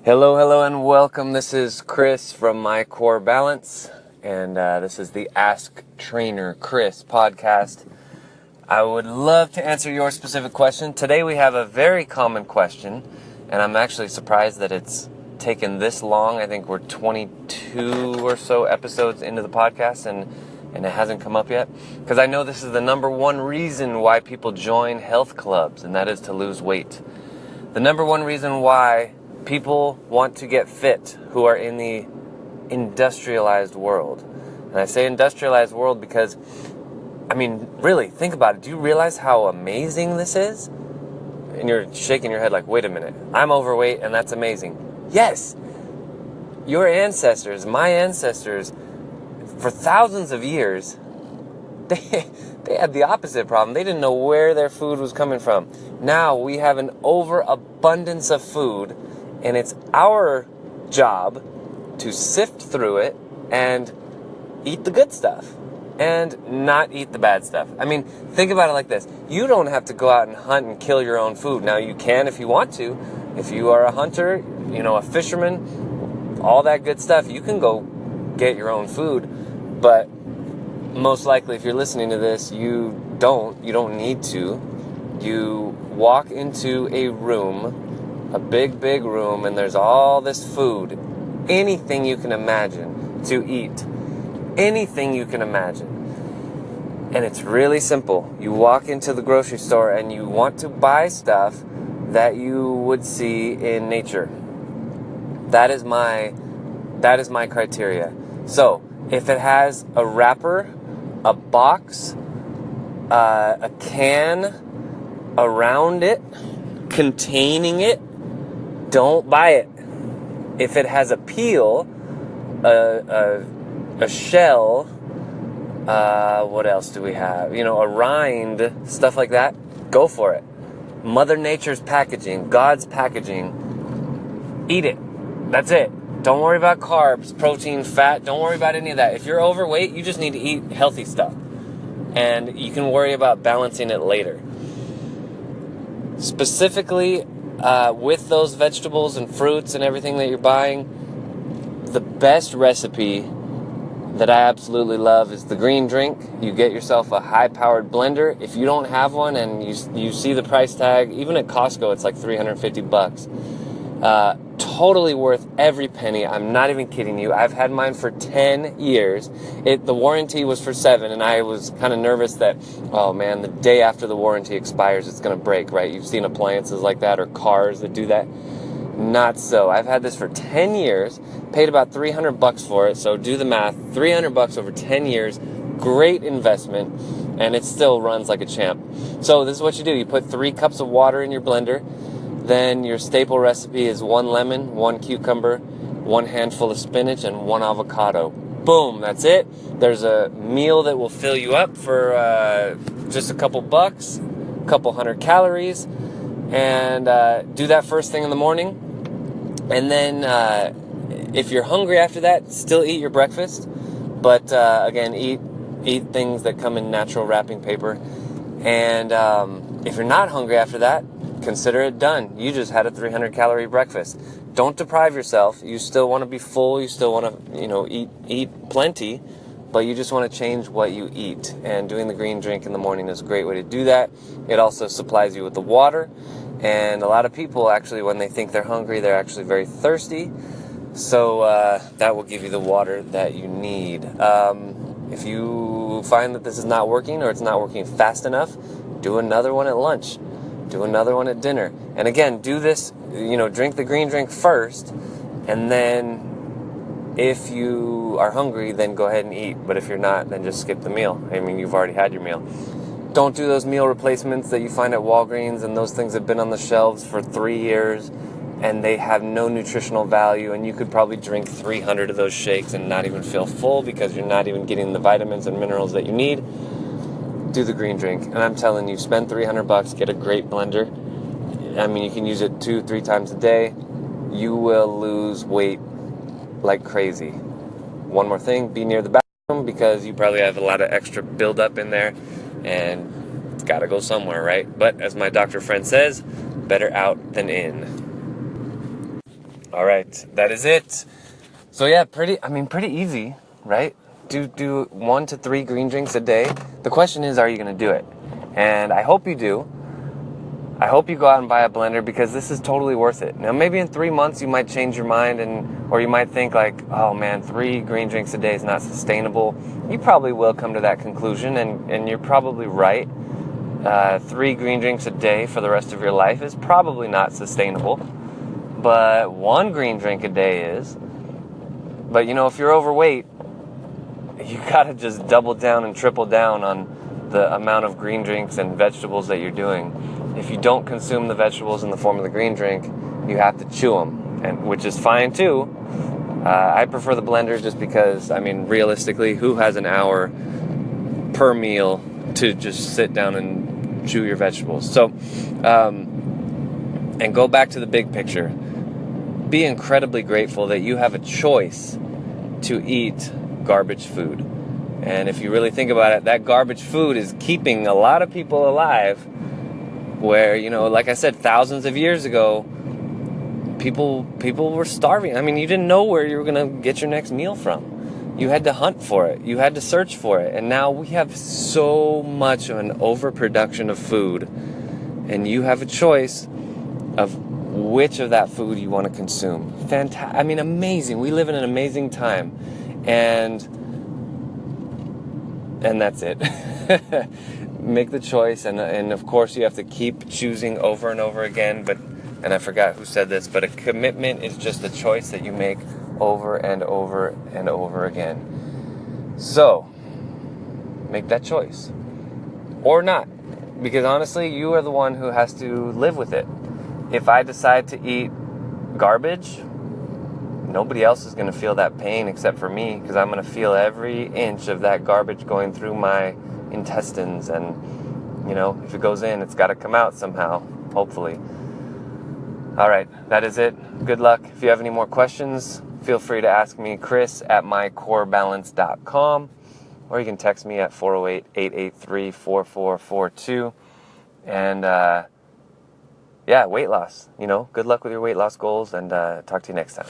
Hello, hello, and welcome. This is Chris from My Core Balance, and this is the Ask Trainer Chris podcast. I would love to answer your specific question. Today we have a very common question, and I'm actually surprised that it's taken this long. I think we're 22 or so episodes into the podcast, and it hasn't come up yet, because I know this is the number one reason why people join health clubs, and that is to lose weight. The number one reason why people want to get fit who are in the industrialized world. And I say industrialized world because, really, think about it. Do you realize how amazing this is? And you're shaking your head like, wait a minute, I'm overweight and that's amazing. Yes, your ancestors, my ancestors, for thousands of years, they had the opposite problem. They didn't know where their food was coming from. Now we have an overabundance of food, and it's our job to sift through it and eat the good stuff and not eat the bad stuff. Think about it like this. You don't have to go out and hunt and kill your own food. Now, you can if you want to. If you are a hunter, a fisherman, all that good stuff, you can go get your own food. But most likely, if you're listening to this, you don't need to. You walk into a room, a big room, and there's all this food, anything you can imagine to eat, anything you can imagine. And it's really simple. You walk into the grocery store and you want to buy stuff that you would see in nature. That is my criteria. So, if it has a wrapper, a box, a can around it, containing it, don't buy it. If it has a peel, a shell, what else do we have? A rind, stuff like that, go for it. Mother Nature's packaging, God's packaging, eat it. That's it. Don't worry about carbs, protein, fat. Don't worry about any of that. If you're overweight, you just need to eat healthy stuff. And you can worry about balancing it later. Specifically, with those vegetables and fruits and everything that you're buying, the best recipe that I absolutely love is the green drink. You get yourself a high-powered blender. If you don't have one and you see the price tag, even at Costco, it's like $350. Totally worth every penny. I'm not even kidding you. I've had mine for 10 years. The warranty was for 7, and I was kind of nervous that, oh man, the day after the warranty expires, it's going to break, right? You've seen appliances like that or cars that do that. Not so. I've had this for 10 years, paid about $300 for it, so do the math. $300 over 10 years, great investment, and it still runs like a champ. So this is what you do. You put 3 cups of water in your blender. Then your staple recipe is 1 lemon, 1 cucumber, 1 handful of spinach, and 1 avocado. Boom, that's it. There's a meal that will fill you up for just a couple bucks, a couple hundred calories, and do that first thing in the morning. And then if you're hungry after that, still eat your breakfast. But again, eat things that come in natural wrapping paper. And if you're not hungry after that, consider it done. You just had a 300-calorie breakfast. Don't deprive yourself. You still want to be full. You still want to, eat plenty, but you just want to change what you eat. And doing the green drink in the morning is a great way to do that. It also supplies you with the water. And a lot of people, actually, when they think they're hungry, they're actually very thirsty. So that will give you the water that you need. If you find that this is not working or it's not working fast enough, do another one at lunch. Do another one at dinner. And again, do this, drink the green drink first, and then if you are hungry, then go ahead and eat. But if you're not, then just skip the meal. You've already had your meal. Don't do those meal replacements that you find at Walgreens, and those things have been on the shelves for 3 years, and they have no nutritional value, and you could probably drink 300 of those shakes and not even feel full because you're not even getting the vitamins and minerals that you need. Do the green drink. And I'm telling you, spend $300, get a great blender. You can use it 2-3 times a day. You will lose weight like crazy. One more thing, be near the bathroom because you probably have a lot of extra buildup in there and it's got to go somewhere, right? But as my doctor friend says, better out than in. All right, that is it. So yeah, pretty easy, right? Do 1 to 3 green drinks a day. The question is, are you going to do it? And I hope you do. I hope you go out and buy a blender, because this is totally worth it. Now, maybe in 3 months you might change your mind, or you might think like, oh man, 3 green drinks a day is not sustainable. You probably will come to that conclusion, and you're probably right. 3 green drinks a day for the rest of your life is probably not sustainable. But 1 green drink a day is. But if you're overweight, you gotta just double down and triple down on the amount of green drinks and vegetables that you're doing. If you don't consume the vegetables in the form of the green drink, you have to chew them, which is fine too. I prefer the blender just because, realistically, who has an hour per meal to just sit down and chew your vegetables? So, and go back to the big picture. Be incredibly grateful that you have a choice to eat garbage food. And if you really think about it, that garbage food is keeping a lot of people alive, where, like I said, thousands of years ago, people were starving. You didn't know where you were going to get your next meal from. You had to hunt for it. You had to search for it. And now we have so much of an overproduction of food, and you have a choice of which of that food you want to consume. Amazing. We live in an amazing time. And that's it. Make the choice, and of course you have to keep choosing over and over again, and I forgot who said this, but a commitment is just a choice that you make over and over and over again. So make that choice, or not, because honestly, you are the one who has to live with it. If I decide to eat garbage, nobody else is going to feel that pain except for me, because I'm going to feel every inch of that garbage going through my intestines, and if it goes in, it's got to come out somehow, hopefully. All right, that is it. Good luck. If you have any more questions, feel free to ask me, Chris at mycorebalance.com, or you can text me at 408-883-4442. And weight loss. Good luck with your weight loss goals, and talk to you next time.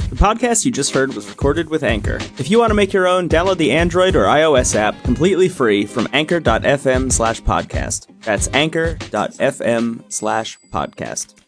The podcast you just heard was recorded with Anchor. If you want to make your own, download the Android or iOS app completely free from anchor.fm/podcast. That's anchor.fm/podcast.